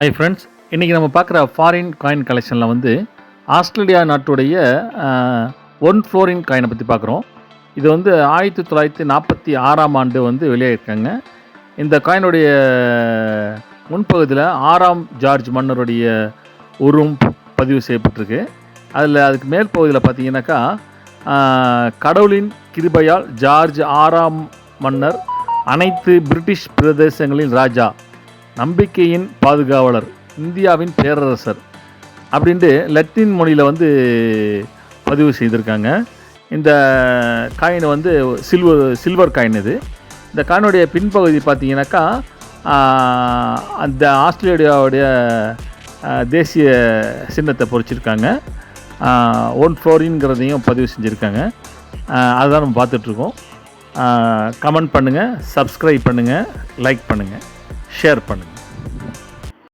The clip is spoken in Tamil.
ஹை ஃப்ரெண்ட்ஸ், இன்றைக்கி நம்ம பார்க்குற ஃபாரின் காயின் கலெக்ஷனில் வந்து ஆஸ்திரேலியா நாட்டுடைய ஒன் ஃப்ளோரின் காயினை பற்றி பார்க்குறோம். இது வந்து 1946ஆம் ஆண்டு வந்து வெளியாகிருக்காங்க. இந்த காயினுடைய முன்பகுதியில் 6ஆம் ஜார்ஜ் மன்னருடைய உருவம் பதிவு செய்யப்பட்டிருக்கு. அதுக்கு மேல் பகுதியில் பார்த்தீங்கன்னாக்கா, கடவுளின் கிருபையால் ஜார்ஜ் 6ஆம் மன்னர், அனைத்து பிரிட்டிஷ் பிரதேசங்களின் ராஜா, நம்பிக்கையின் பாதுகாவலர், இந்தியாவின் பேரரசர் அப்படின்ட்டு லத்தீன் மொழியில் வந்து பதிவு செய்திருக்காங்க. இந்த காயின் வந்து சில்வர் காயின். இந்த காயினுடைய பின்பகுதி பார்த்தீங்கன்னாக்கா, அந்த ஆஸ்திரேலியாவுடைய தேசிய சின்னத்தை பொறிச்சிருக்காங்க. ஒன் ஃப்ளோரின்ங்கிறதையும் பதிவு செஞ்சுருக்காங்க. அதுதான் நம்ம பார்த்துட்ருக்கோம். கமெண்ட் பண்ணுங்கள், சப்ஸ்கிரைப் பண்ணுங்கள், லைக் பண்ணுங்கள், ஷேர் பண்ணுங்கள்.